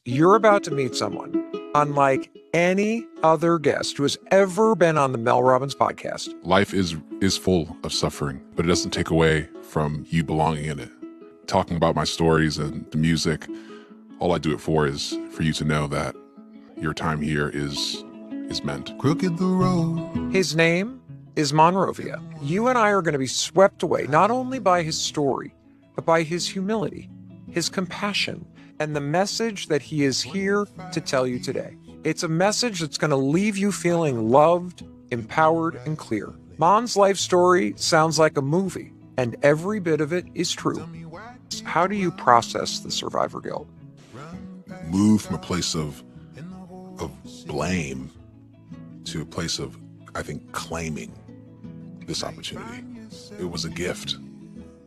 you're about to meet someone unlike any other guest who has ever been on the Mel Robbins podcast. Life is full of suffering, but it doesn't take away from you belonging in it. Talking about my stories and the music, all I do it for is for you to know that your time here is meant. Crooked the road. His name is Monrovia. You and I are going to be swept away not only by his story, but by his humility, his compassion, and the message that he is here to tell you today. It's a message that's going to leave you feeling loved, empowered, and clear. Mon's life story sounds like a movie, and every bit of it is true. How do you process the survivor guilt? Move from a place of blame to a place of, I think, claiming this opportunity. It was a gift.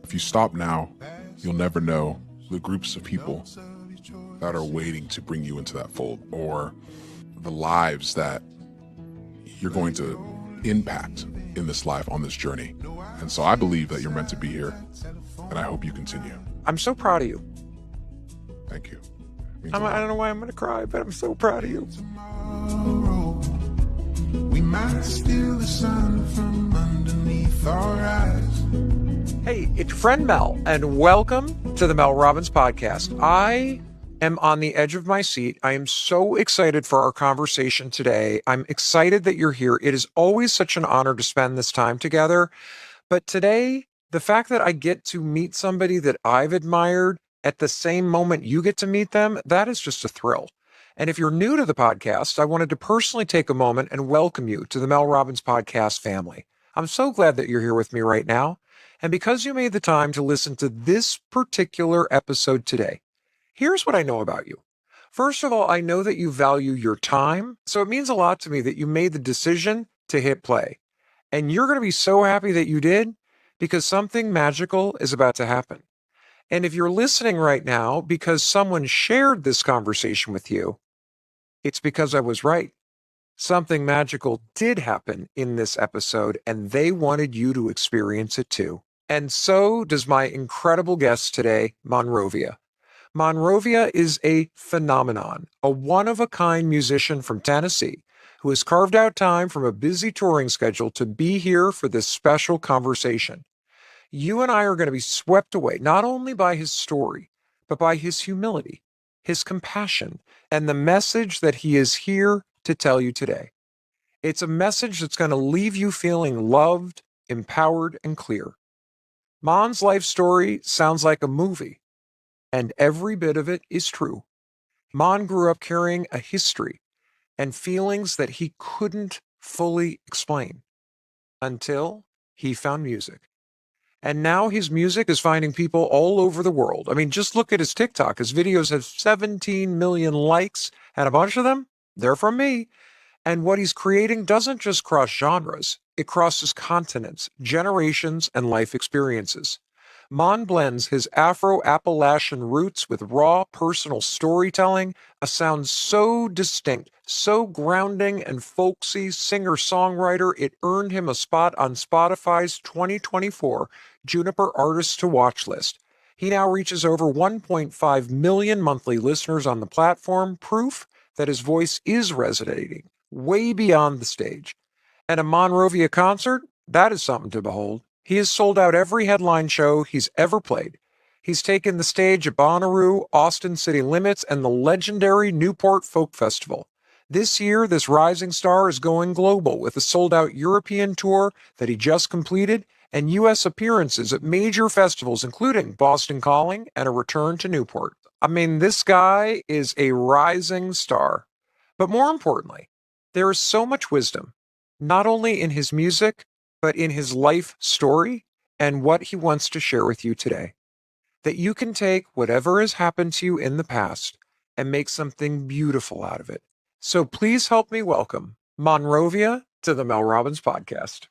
If you stop now, you'll never know the groups of people that are waiting to bring you into that fold, or the lives that you're going to impact in this life, on this journey. And so I believe that you're meant to be here, and I hope you continue. I'm so proud of you. Thank you. I don't know why I'm going to cry, but I'm so proud of you. We might steal the sun from underneath our eyes. Hey, it's your friend Mel, and welcome to the Mel Robbins podcast. I am on the edge of my seat. I am so excited for our conversation today. I'm excited that you're here. It is always such an honor to spend this time together. But today, the fact that I get to meet somebody that I've admired at the same moment you get to meet them, that is just a thrill. And if you're new to the podcast, I wanted to personally take a moment and welcome you to the Mel Robbins podcast family. I'm so glad that you're here with me right now. And because you made the time to listen to this particular episode today, here's what I know about you. First of all, I know that you value your time. So it means a lot to me that you made the decision to hit play. And you're going to be so happy that you did, because something magical is about to happen. And if you're listening right now because someone shared this conversation with you, it's because I was right. Something magical did happen in this episode, and they wanted you to experience it too. And so does my incredible guest today, Monrovia. Monrovia is a phenomenon, a one-of-a-kind musician from Tennessee who has carved out time from a busy touring schedule to be here for this special conversation. You and I are going to be swept away not only by his story, but by his humility, his compassion, and the message that he is here to tell you today. It's a message that's going to leave you feeling loved, empowered, and clear. Mon's life story sounds like a movie, and every bit of it is true. Mon grew up carrying a history and feelings that he couldn't fully explain until he found music. And now his music is finding people all over the world. I mean, just look at his TikTok. His videos have 17 million likes, and a bunch of them, they're from me. And what he's creating doesn't just cross genres. It crosses continents, generations, and life experiences. Mon blends his Afro-Appalachian roots with raw personal storytelling, a sound so distinct, so grounding and folksy singer-songwriter, it earned him a spot on Spotify's 2024 Juniper Artists to Watch list. He now reaches over 1.5 million monthly listeners on the platform, proof that his voice is resonating way beyond the stage. At a Monrovia concert, that is something to behold. He has sold out every headline show he's ever played. He's taken the stage at Bonnaroo, Austin City Limits, and the legendary Newport Folk Festival. This year, this rising star is going global with a sold-out European tour that he just completed and U.S. appearances at major festivals, including Boston Calling and a return to Newport. I mean, this guy is a rising star. But more importantly, there is so much wisdom, not only in his music, but in his life story and what he wants to share with you today. That you can take whatever has happened to you in the past and make something beautiful out of it. So please help me welcome Monrovia to the Mel Robbins podcast.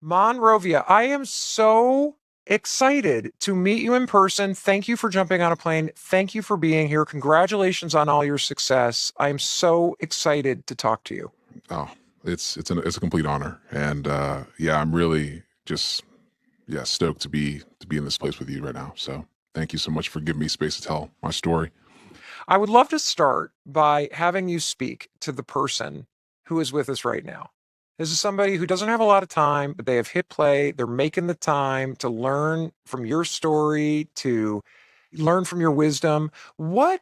Monrovia, I am so excited to meet you in person. Thank you for jumping on a plane. Thank you for being here. Congratulations on all your success. I am so excited to talk to you. Oh, it's a complete honor, and I'm really just stoked to be in this place with you right now. So thank you so much for giving me space to tell my story. I would love to start by having you speak to the person who is with us right now. This is somebody who doesn't have a lot of time, but they have hit play. They're making the time to learn from your story, to learn from your wisdom. What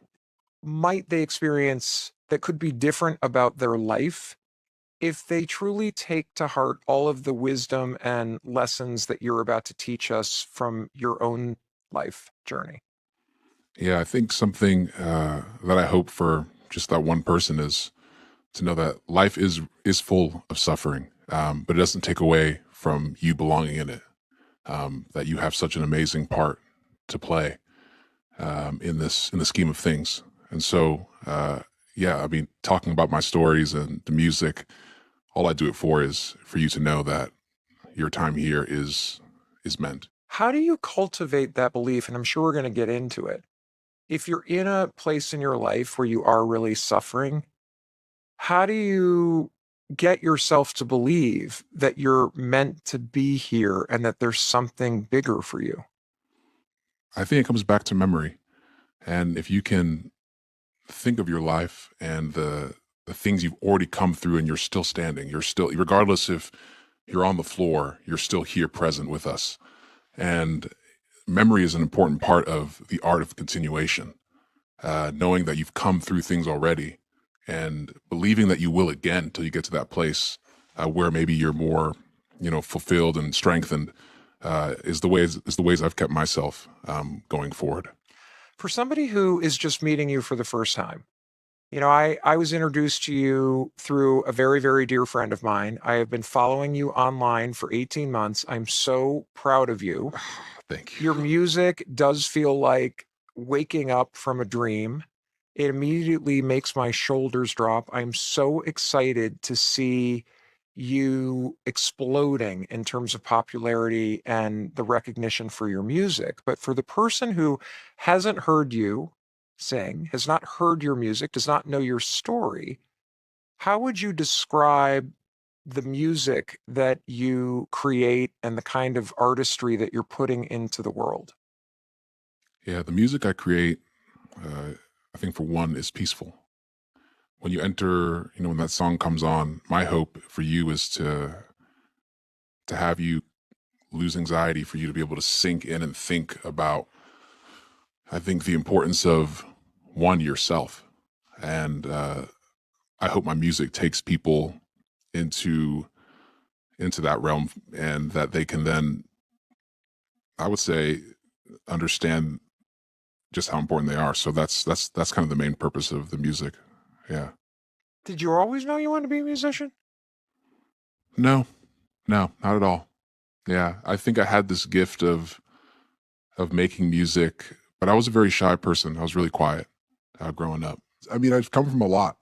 might they experience that could be different about their life if they truly take to heart all of the wisdom and lessons that you're about to teach us from your own life journey? Yeah, I think something that I hope for just that one person is to know that life is full of suffering, but it doesn't take away from you belonging in it. That you have such an amazing part to play in the scheme of things. And so, yeah, I mean, talking about my stories and the music, all I do it for is for you to know that your time here is meant. How do you cultivate that belief? And I'm sure we're going to get into it. If you're in a place in your life where you are really suffering, how do you get yourself to believe that you're meant to be here and that there's something bigger for you? I think it comes back to memory, and if you can think of your life and the things you've already come through, and you're still standing, you're still, regardless if you're on the floor, you're still here present with us. And memory is an important part of the art of continuation. Knowing that you've come through things already and believing that you will again until you get to that place where maybe you're more, fulfilled and strengthened, is the ways I've kept myself going forward. For somebody who is just meeting you for the first time, I was introduced to you through a very, very dear friend of mine. I have been following you online for 18 months. I'm so proud of you. Thank Your you. music does feel like waking up from a dream. It immediately makes my shoulders drop. I'm so excited to see you exploding in terms of popularity and the recognition for your music. But for the person who hasn't heard you sing, has not heard your music, does not know your story, how would you describe the music that you create and the kind of artistry that you're putting into the world? Yeah, the music I create, uh, I think for one, is peaceful. When you enter, when that song comes on, my hope for you is to have you lose anxiety, for you to be able to sink in and think about, I think, the importance of one, yourself. And I hope my music takes people into that realm, and that they can then, I would say, understand just how important they are. So that's kind of the main purpose of the music. Yeah. Did you always know you wanted to be a musician? No, no, not at all. Yeah, I think I had this gift of making music, but I was a very shy person. I was really quiet growing up. I mean, I've come from a lot.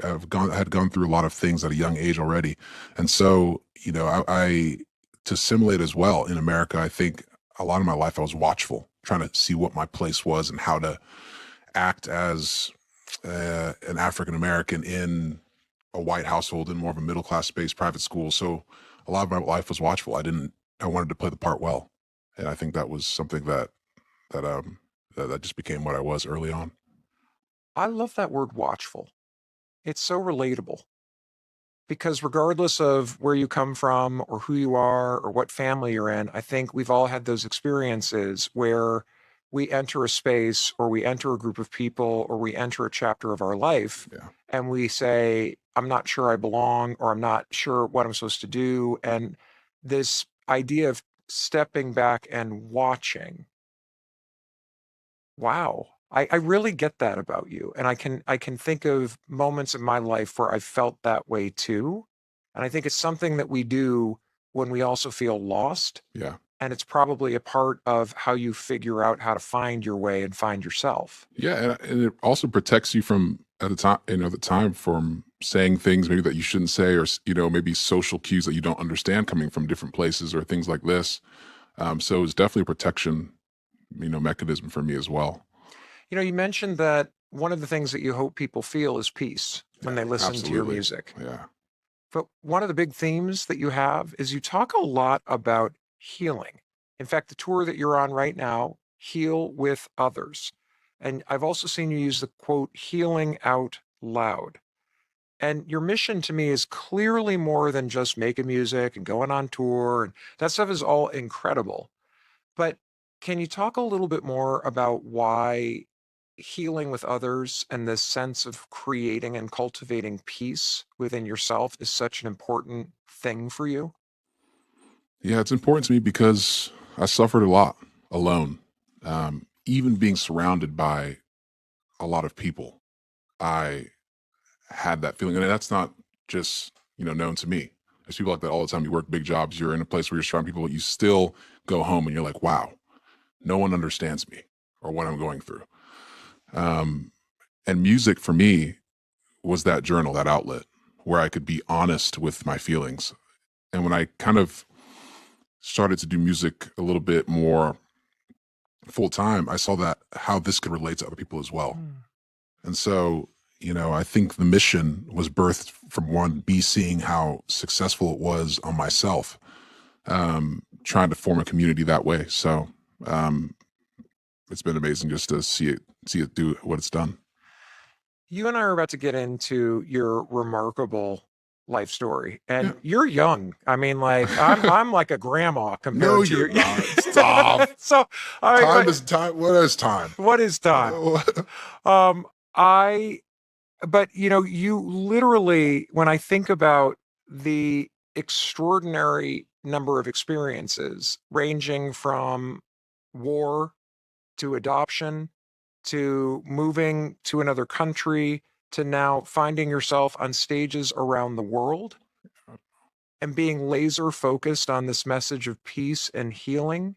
I've gone through a lot of things at a young age already, and so I to assimilate as well in America. I think a lot of my life I was watchful, trying to see what my place was and how to act as an African American in a white household in more of a middle class space, private school. So a lot of my life was watchful. I wanted to play the part well, and I think that was something that just became what I was early on. I love that word watchful. It's so relatable because regardless of where you come from or who you are or what family you're in, I think we've all had those experiences where we enter a space or we enter a group of people or we enter a chapter of our life Yeah. and we say, I'm not sure I belong or I'm not sure what I'm supposed to do. And this idea of stepping back and watching, wow. I really get that about you. And I can think of moments in my life where I felt that way too. And I think it's something that we do when we also feel lost. Yeah. And it's probably a part of how you figure out how to find your way and find yourself. Yeah, and it also protects you from at the time from saying things maybe that you shouldn't say, or maybe social cues that you don't understand coming from different places or things like this. So it's definitely a protection, mechanism for me as well. You mentioned that one of the things that you hope people feel is peace when Yeah, they listen to your absolutely. music. Yeah, But one of the big themes that you have is you talk a lot about healing. In fact, the tour that you're on right now, Heal with Others. And I've also seen you use the quote, healing out loud. And your mission to me is clearly more than just making music and going on tour. And that stuff is all incredible. But can you talk a little bit more about why healing with others and this sense of creating and cultivating peace within yourself is such an important thing for you? Yeah, it's important to me because I suffered a lot alone. Even being surrounded by a lot of people, I had that feeling, and that's not just known to me. There's people like that all the time. You work big jobs, you're in a place where you're surrounded people, but you still go home and you're like, wow, no one understands me or what I'm going through. Um, and music for me was that journal, that outlet where I could be honest with my feelings. And when I kind of started to do music a little bit more full time, I saw that how this could relate to other people as well. Mm. And so, I think the mission was birthed from one, be seeing how successful it was on myself, trying to form a community that way. So it's been amazing just to see it do what it's done. You and I are about to get into your remarkable life story, Yeah. and you're young. I mean, like I'm like a grandma compared No, to you're your. not. Stop. So, all right, Time but is time. What is time? what is time? Um, I, but you literally, when I think about the extraordinary number of experiences ranging from war to adoption to moving to another country to now finding yourself on stages around the world and being laser focused on this message of peace and healing,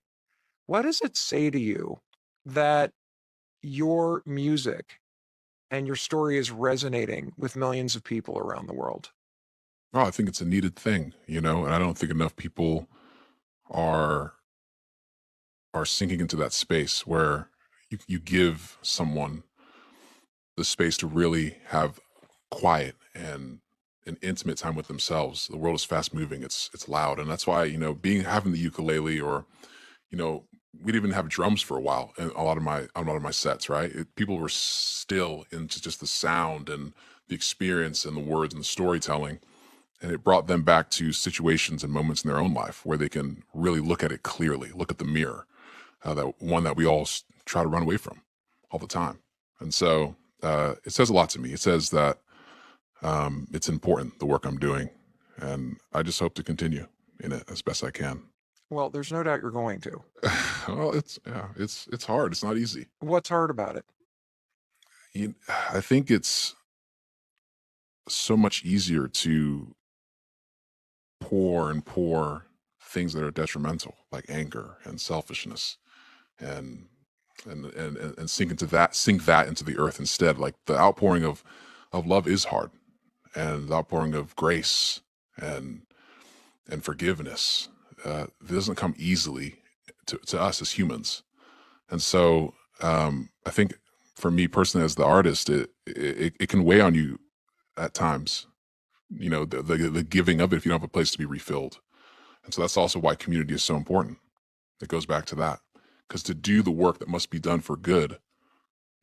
what does it say to you that your music and your story is resonating with millions of people around the world? Oh, I think it's a needed thing, and I don't think enough people are sinking into that space where you give someone the space to really have quiet and an intimate time with themselves. The world is fast moving. It's loud, and that's why having the ukulele, or we'd even have drums for a while in a lot of my sets. Right, people were still into just the sound and the experience and the words and the storytelling, and it brought them back to situations and moments in their own life where they can really look at it clearly, look at the mirror, that one that we all try to run away from all the time. And so it says a lot to me. It says that it's important, the work I'm doing, and I just hope to continue in it as best I can. Well, there's no doubt you're going to. Well, it's hard. It's not easy. What's hard about it? I think it's so much easier to pour things that are detrimental, like anger and selfishness, and sink that into the earth instead. Like the outpouring of love is hard, and the outpouring of grace and forgiveness doesn't come easily to us as humans. And so I think for me personally as the artist, it can weigh on you at times, the giving of it if you don't have a place to be refilled. And so that's also why community is so important. It goes back to that, because to do the work that must be done for good,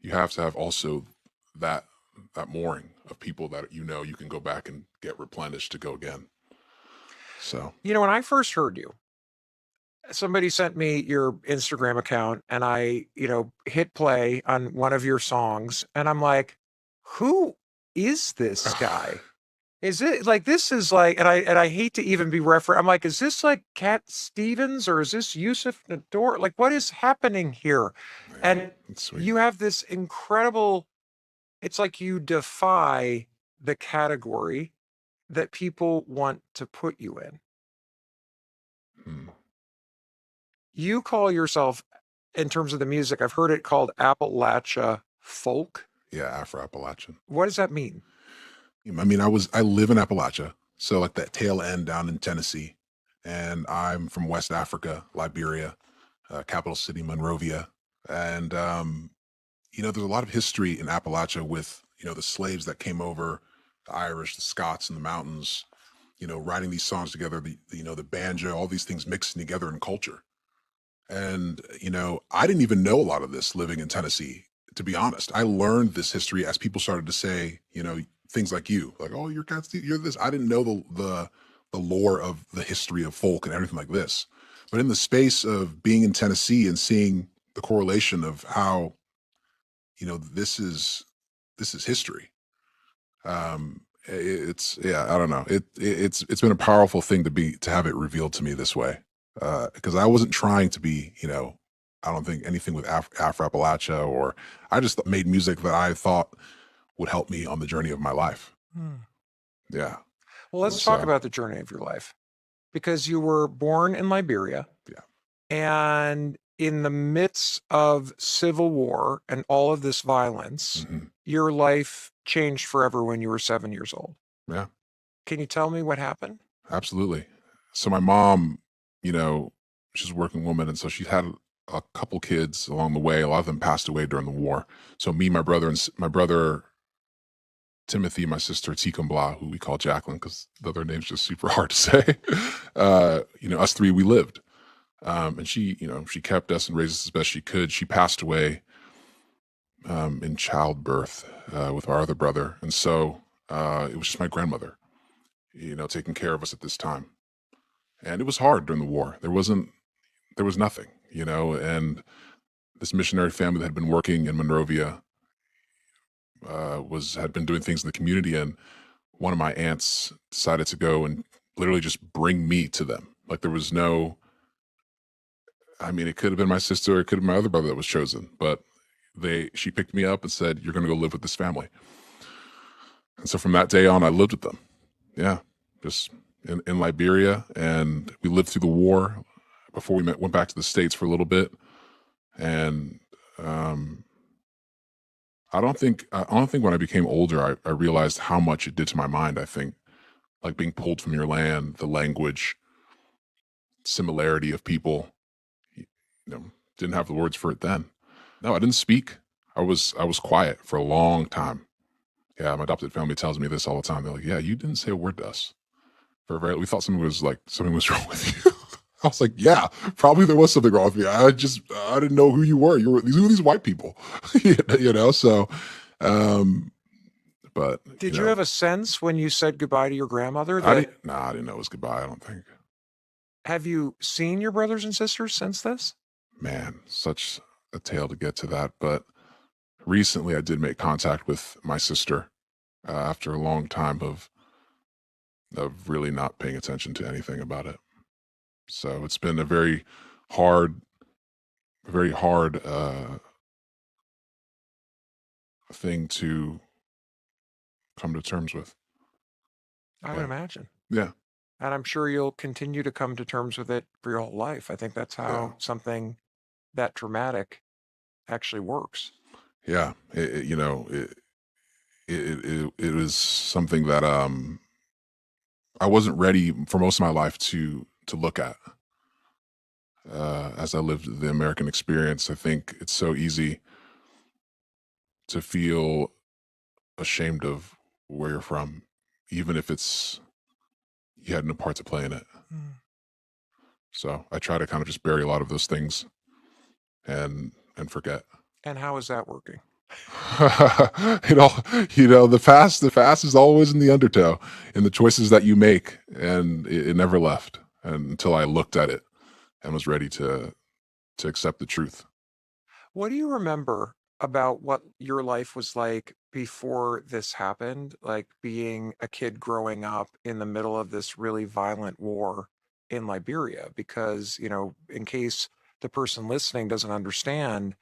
you have to have also that mooring of people that you can go back and get replenished to go again. So When I first heard you, somebody sent me your Instagram account and I, hit play on one of your songs and I'm like, who is this guy? Is it like this is like, and I hate to even be I'm like, is this like Cat Stevens or is this Yusuf Nador? Like, what is happening here? And that's sweet. you have this incredible, it's like you defy the category that people want to put you in. Hmm. You call yourself, in terms of the music, I've heard it called Appalachia folk. Yeah, Afro-Appalachian. What does that mean? I mean, I live in Appalachia, so like that tail end down in Tennessee, and I'm from West Africa, Liberia, capital city Monrovia, and there's a lot of history in Appalachia with the slaves that came over, the Irish, the Scots in the mountains, writing these songs together, the banjo, all these things mixing together in culture. And I didn't even know a lot of this living in Tennessee. to be honest, I learned this history as people started to say, things like oh, you're you're this. I didn't know the lore of the history of folk and everything like this. But in the space of being in Tennessee and seeing the correlation of how, this is history. It's I don't know. It's been a powerful thing to have it revealed to me this way. Because I wasn't trying to be, I don't think anything with Afro Appalachia, or I just made music that I thought would help me on the journey of my life. Yeah. Well, let's talk about the journey of your life, because you were born in Liberia. Yeah. And in the midst of civil war and all of this violence, your life changed forever when you were 7 years old. Yeah. Can you tell me what happened? Absolutely. So my mom, she's a working woman, and so she had a couple kids along the way. A lot of them passed away during the war. So me, my brother, and my brother Timothy, my sister Tikumbla, who we call Jacqueline because the other name's just super hard to say. Us three, we lived. And she kept us and raised us as best she could. She passed away in childbirth with our other brother. And so it was just my grandmother, taking care of us at this time. And it was hard during the war. There was nothing, and this missionary family that had been working in Monrovia had been doing things in the community. And one of my aunts decided to go and literally just bring me to them. Like there was no, it could have been my sister, or it could have been my other brother that was chosen, but she picked me up and said, "You're going to go live with this family." And so from that day on, I lived with them. Yeah. Just in Liberia, and we lived through the war before we went back to the States for a little bit. And I don't think when I became older, I realized how much it did to my mind. I think like being pulled from your land, the language, similarity of people, didn't have the words for it then. No, I didn't speak. I was quiet for a long time. Yeah, my adopted family tells me this all the time. They're like, "Yeah, you didn't say a word to us. We thought something was wrong with you." I was like, "Yeah, probably there was something wrong with me. I didn't know who you were. Who are these white people?" So, but did you have a sense when you said goodbye to your grandmother I didn't know it was goodbye. I don't think. Have you seen your brothers and sisters since this? Man, such a tale to get to that. But recently I did make contact with my sister after a long time of really not paying attention to anything about it. So it's been a very hard thing to come to terms with. I would imagine. Yeah. And I'm sure you'll continue to come to terms with it for your whole life. I think that's how something that dramatic actually works. Yeah. It was something that I wasn't ready for most of my life to look at. As I lived the American experience, I think it's so easy to feel ashamed of where you're from, even if you had no part to play in it. So I try to kind of just bury a lot of those things and forget. And how is that working? The past is always in the undertow, in the choices that you make, and it never left until I looked at it and was ready to accept the truth. What do you remember about what your life was like before this happened? Like being a kid growing up in the middle of this really violent war in Liberia? Because, in case the person listening doesn't understand,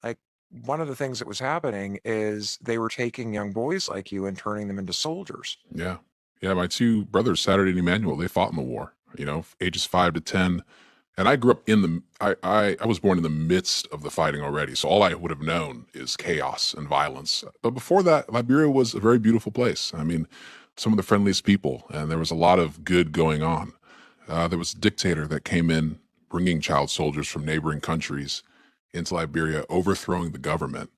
like one of the things that was happening is they were taking young boys like you and turning them into soldiers. Yeah. Yeah. My two brothers, Saturday and Emmanuel, they fought in the war, ages 5 to 10. And I grew up I was born in the midst of the fighting already. So all I would have known is chaos and violence. But before that, Liberia was a very beautiful place. Some of the friendliest people, and there was a lot of good going on. There was a dictator that came in bringing child soldiers from neighboring countries into Liberia, overthrowing the government,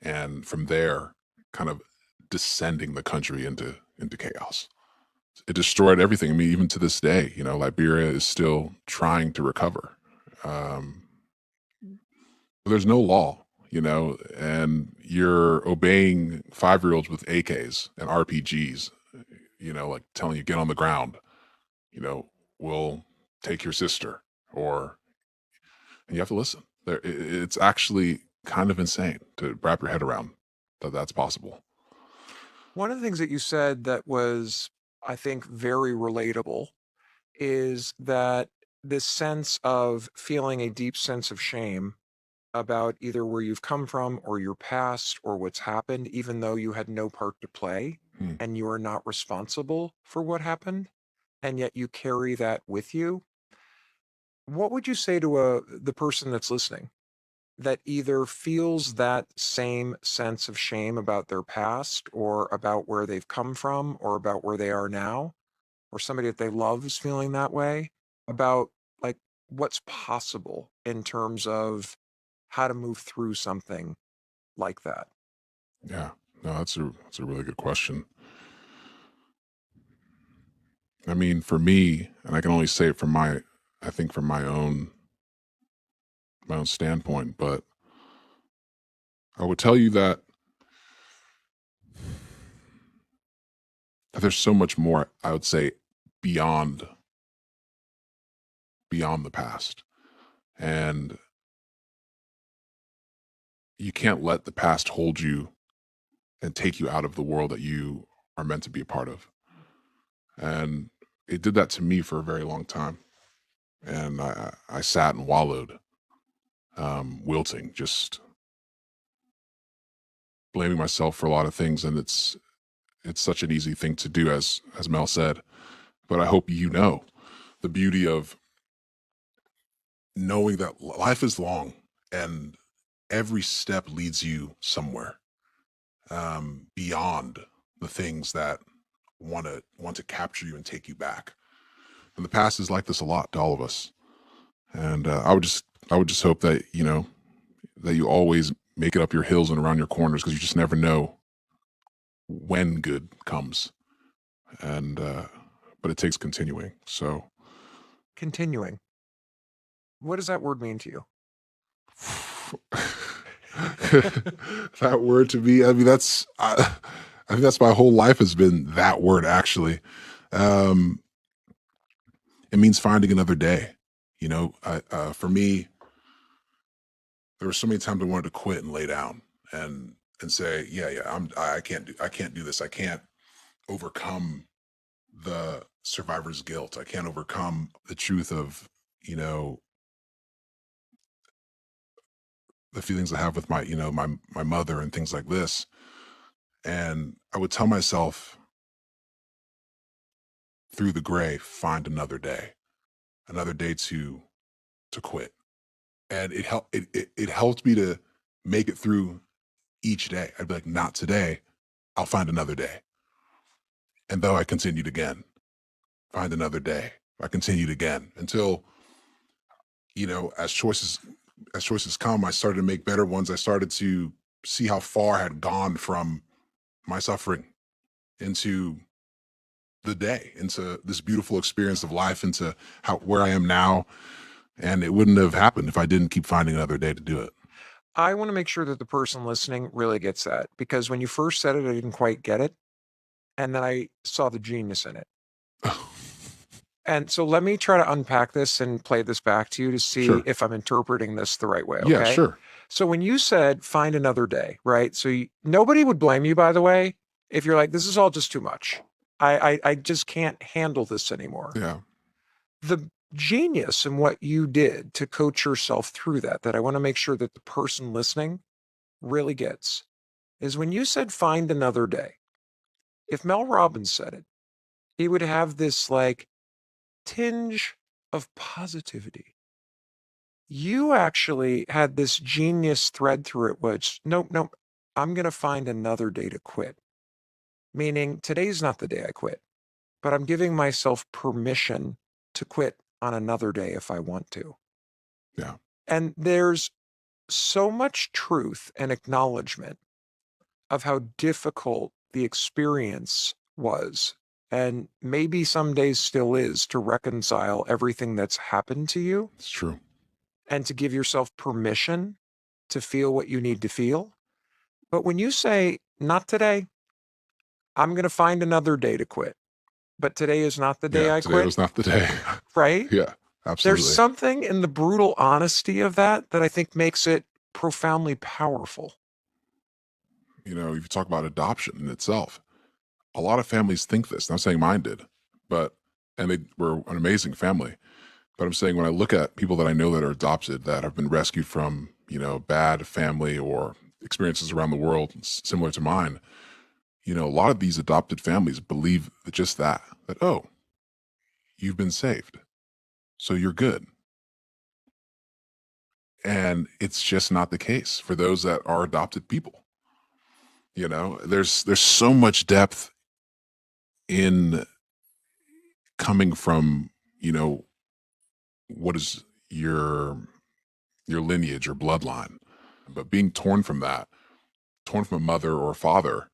and from there, kind of descending the country into chaos. It destroyed everything. Even to this day, Liberia is still trying to recover. There's no law. and you're obeying 5-year-olds with AKs and RPGs, like telling you get on the ground, we'll take your sister, or and you have to listen. It's actually kind of insane to wrap your head around that that's possible. One of the things that you said that was, I think, very relatable is that this sense of feeling a deep sense of shame about either where you've come from or your past or what's happened, even though you had no part to play Hmm. and you are not responsible for what happened, and yet you carry that with you. What would you say to the person that's listening that either feels that same sense of shame about their past or about where they've come from or about where they are now, or somebody that they love is feeling that way about like what's possible in terms of how to move through something like that? Yeah, no, that's a really good question. I mean, for me, and I can only say it from I think from my own standpoint, but I would tell you that there's so much more, I would say, beyond the past. And you can't let the past hold you and take you out of the world that you are meant to be a part of. And it did that to me for a very long time. And I sat and wallowed, wilting, just blaming myself for a lot of things. And it's such an easy thing to do, as Mel said. But I hope the beauty of knowing that life is long and every step leads you somewhere, beyond the things that want to capture you and take you back. And the past is like this a lot to all of us. And I would just hope that that you always make it up your hills and around your corners, because you just never know when good comes. And but it takes continuing. So Continuing. What does that word mean to you? that word to me, I mean, I think that's my whole life has been that word, actually. Um, it means finding another day. For me, there were so many times I wanted to quit and lay down and say, yeah, yeah, I can't do this. I can't overcome the survivor's guilt. I can't overcome the truth of, you know, the feelings I have with my mother and things like this. And I would tell myself through the gray, find another day to quit. And it helped me to make it through each day. I'd be like, not today. I'll find another day. And though I continued again, find another day. I continued again until, as choices come, I started to make better ones. I started to see how far I had gone from my suffering into the day, into this beautiful experience of life, into how where I am now. And it wouldn't have happened if I didn't keep finding another day to do it. I want to make sure that the person listening really gets that, because when you first said it, I didn't quite get it. And then I saw the genius in it. And so let me try to unpack this and play this back to you to see Sure. if I'm interpreting this the right way. Yeah, Okay. sure. So when you said find another day, right? So nobody would blame you, by the way, if you're like, this is all just too much. I just can't handle this anymore. Yeah. The genius in what you did to coach yourself through that I want to make sure that the person listening really gets, is when you said find another day. If Mel Robbins said it, he would have this like tinge of positivity. You actually had this genius thread through it, which, nope, nope, I'm going to find another day to quit. Meaning today's not the day I quit, but I'm giving myself permission to quit on another day if I want to. Yeah. And there's so much truth and acknowledgement of how difficult the experience was, and maybe some days still is, to reconcile everything that's happened to you It's true. and to give yourself permission to feel what you need to feel. But when you say, not today, I'm going to find another day to quit, but today is not the day Yeah, I today quit, was not the day. right? Yeah, There's absolutely. something in the brutal honesty of that I think makes it profoundly powerful. You know, if you talk about adoption in itself, a lot of families think this. I'm saying mine did, but and they were an amazing family. But I'm saying when I look at people that I know that are adopted that have been rescued from, bad family or experiences around the world similar to mine, a lot of these adopted families believe just that, oh, you've been saved, so you're good. And it's just not the case for those that are adopted people. There's so much depth in coming from, what is your lineage or bloodline, but being torn from that, torn from a mother or a father,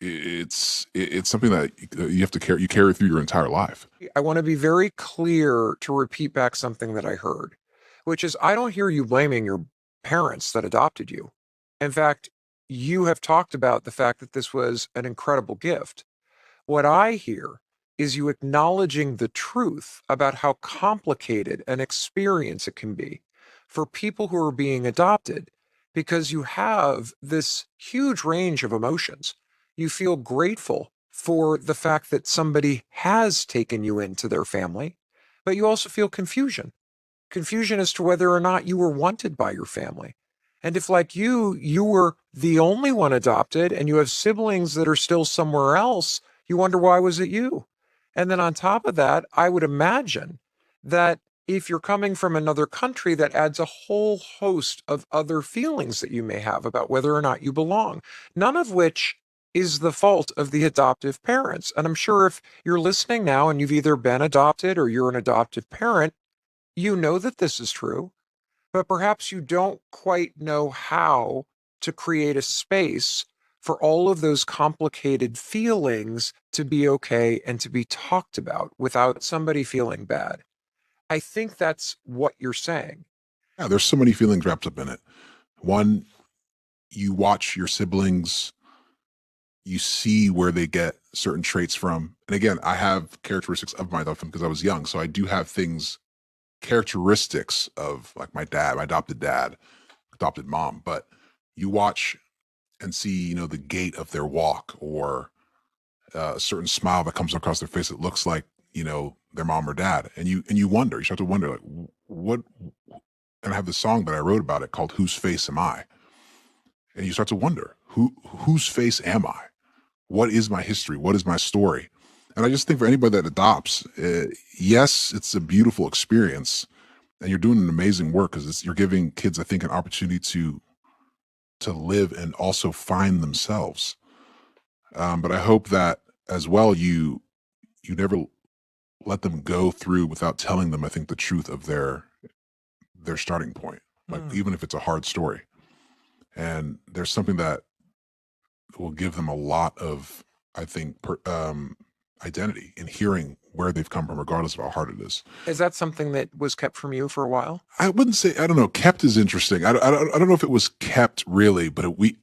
it's something that you have to carry through your entire life. I want to be very clear to repeat back something that I heard, which is I don't hear you blaming your parents that adopted you. In fact, you have talked about the fact that this was an incredible gift. What I hear is you acknowledging the truth about how complicated an experience it can be for people who are being adopted because you have this huge range of emotions. You feel grateful for the fact that somebody has taken you into their family, but you also feel confusion as to whether or not you were wanted by your family. And if, like you were the only one adopted and you have siblings that are still somewhere else, you wonder why was it you? And then on top of that, I would imagine that if you're coming from another country, that adds a whole host of other feelings that you may have about whether or not you belong, none of which is the fault of the adoptive parents. And I'm sure if you're listening now and you've either been adopted or you're an adoptive parent, you know that this is true, but perhaps you don't quite know how to create a space for all of those complicated feelings to be okay and to be talked about without somebody feeling bad. I think that's what you're saying. Yeah, there's so many feelings wrapped up in it. One, you watch your siblings, you see where they get certain traits from. And again, I have characteristics of my adopted because I was young. So I do have characteristics of like my dad, my adopted dad, adopted mom. But you watch and see, the gait of their walk or a certain smile that comes across their face that looks like, their mom or dad. And you start to wonder, like, what? And I have this song that I wrote about it called "Whose Face Am I?" And you start to wonder, whose face am I? What is my history? What is my story? And I just think for anybody that adopts, yes, it's a beautiful experience, and you're doing an amazing work because you're giving kids, I think, an opportunity to live and also find themselves. But I hope that as well, you never let them go through without telling them, I think, the truth of their starting point, like Hmm. even if it's a hard story. And there's something that will give them a lot of, I think, identity in hearing where they've come from, regardless of how hard it is. Is that something that was kept from you for a while? I wouldn't say, I don't know, kept is interesting. I don't know if it was kept really, but we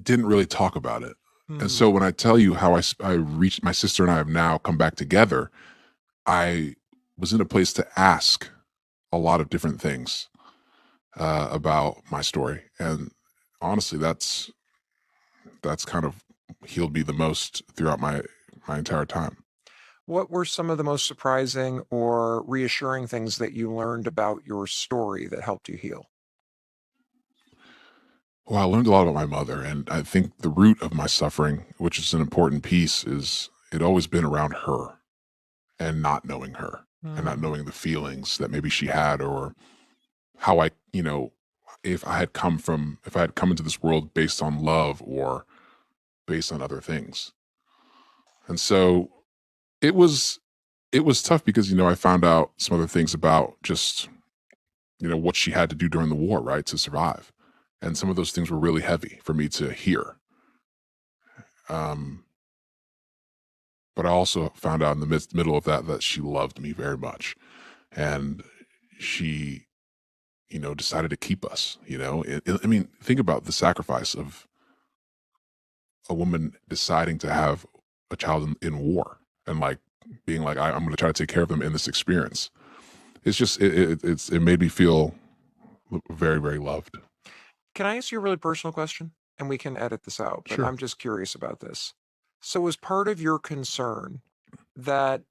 didn't really talk about it. And Hmm. so when I tell you how I reached, my sister and I have now come back together, I was in a place to ask a lot of different things about my story. And honestly, that's kind of healed me the most throughout my entire time. What were some of the most surprising or reassuring things that you learned about your story that helped you heal? Well, I learned a lot about my mother, and I think the root of my suffering, which is an important piece, is it always been around her and not knowing her and not Hmm. knowing the feelings that maybe she had or how if I had come into this world based on love or based on other things. And so it was it was tough because I found out some other things about just what she had to do during the war, right, to survive. And some of those things were really heavy for me to hear. Um, but I also found out in the middle of that she loved me very much, and she, decided to keep us. I mean, think about the sacrifice of a woman deciding to have a child in war and like being like, I'm going to try to take care of them in this experience. It's just it made me feel very, very loved. Can I ask you a really personal question? And we can edit this out, but Sure. I'm just curious about this. So, was part of your concern that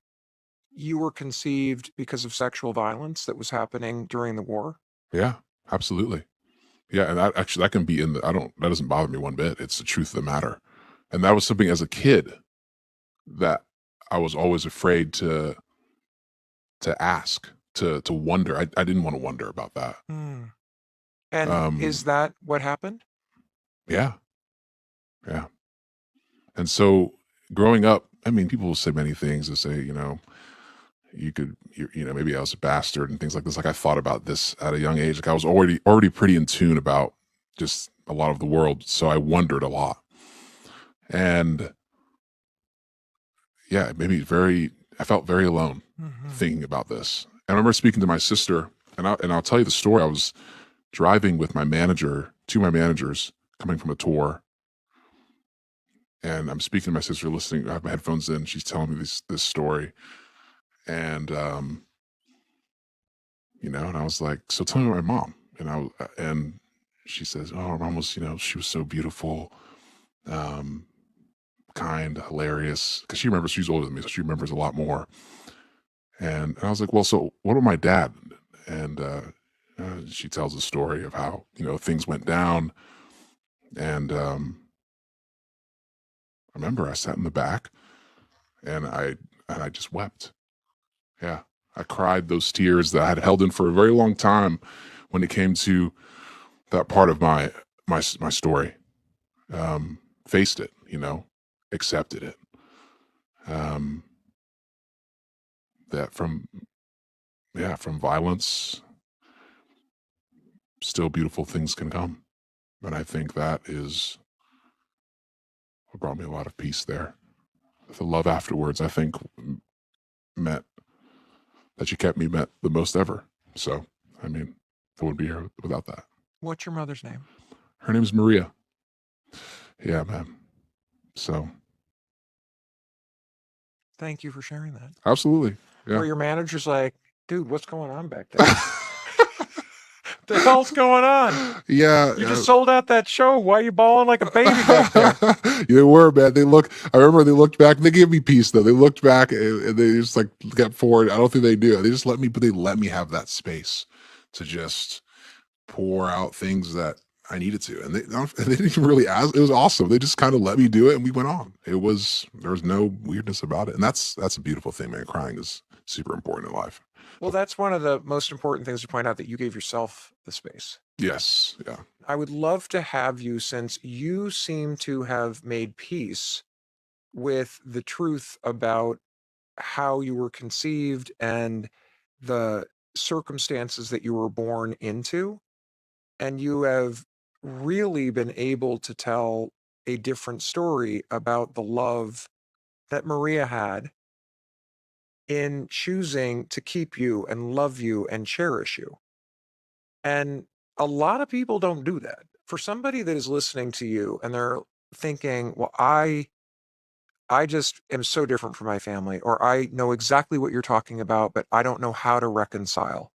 you were conceived because of sexual violence that was happening during the war? Yeah, absolutely. Yeah, and that can be in the. I don't. That doesn't bother me one bit. It's the truth of the matter, and that was something as a kid that I was always afraid to ask, to wonder. I didn't want to wonder about that. Hmm. And is Um, that what happened? yeah, yeah. And so growing up, I mean, people will say many things. They say, maybe I was a bastard and things like this. Like I thought about this at a young age. Like I was already pretty in tune about just a lot of the world. So I wondered a lot. And yeah, I felt very alone Mm-hmm. thinking about this. I remember speaking to my sister, and I'll tell you the story. I was driving with two of my managers coming from a tour, and I'm speaking to my sister, listening. I have my headphones in. She's telling me this story, and and I was like, "So tell me about my mom." And she says, "Oh, my mom was, she was so beautiful, um, kind, hilarious." Because she remembers, she's older than me, so she remembers a lot more. And I was like, "Well, so what about my dad?" And she tells a story of how things went down. And I remember I sat in the back, and I just wept. Yeah, I cried those tears that I had held in for a very long time when it came to that part of my story. Faced it, accepted it. Um, that from violence, still beautiful things can come. And I think that is what brought me a lot of peace there. The love afterwards, I think, meant that she kept me met the most ever. So, I mean, I wouldn't be here without that. What's your mother's name? Her name's Maria. Yeah, man. So, Thank you for sharing that. absolutely. Where Yeah. your manager's like, dude, what's going on back there? The hell's going on? Yeah. You just sold out that show. Why are you bawling like a baby back there? They were, man. I remember they looked back. They gave me peace though. They looked back and they just like got forward. I don't think they do. They just let me have that space to just pour out things that I needed to. And they didn't even really ask. It was awesome. They just kind of let me do it and we went on. There was no weirdness about it. And that's a beautiful thing, man. Crying is super important in life. Well, that's one of the most important things to point out, that you gave yourself the space. Yes. Yeah. I would love to have you, since you seem to have made peace with the truth about how you were conceived and the circumstances that you were born into, and you have really been able to tell a different story about the love that Maria had in choosing to keep you and love you and cherish you. And a lot of people don't do that. For somebody that is listening to you and they're thinking, well, I just am so different from my family, or I know exactly what you're talking about, but I don't know how to reconcile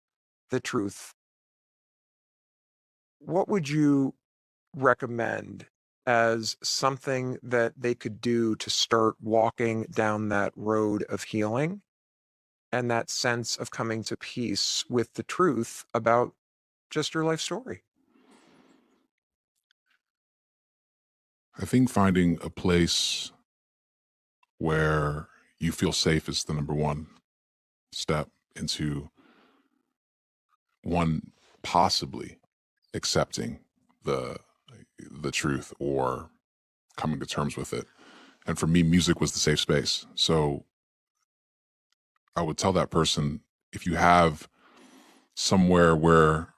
the truth. What would you recommend as something that they could do to start walking down that road of healing and that sense of coming to peace with the truth about just your life story? I think finding a place where you feel safe is the number one step into one possibly accepting the the truth or coming to terms with it. And for me, music was the safe space. So I would tell that person, if you have somewhere where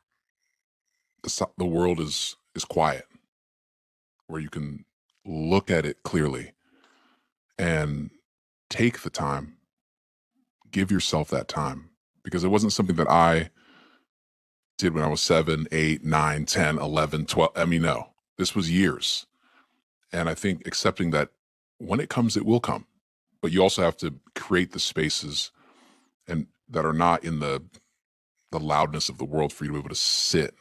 the world is quiet, where you can look at it clearly and take the time, give yourself that time, because it wasn't something that I did when I was 7, 8, 9, 10, 11, 12. I mean, no, this was years. And I think accepting that when it comes, it will come. But you also have to create the spaces and that are not in the loudness of the world for you to be able to sit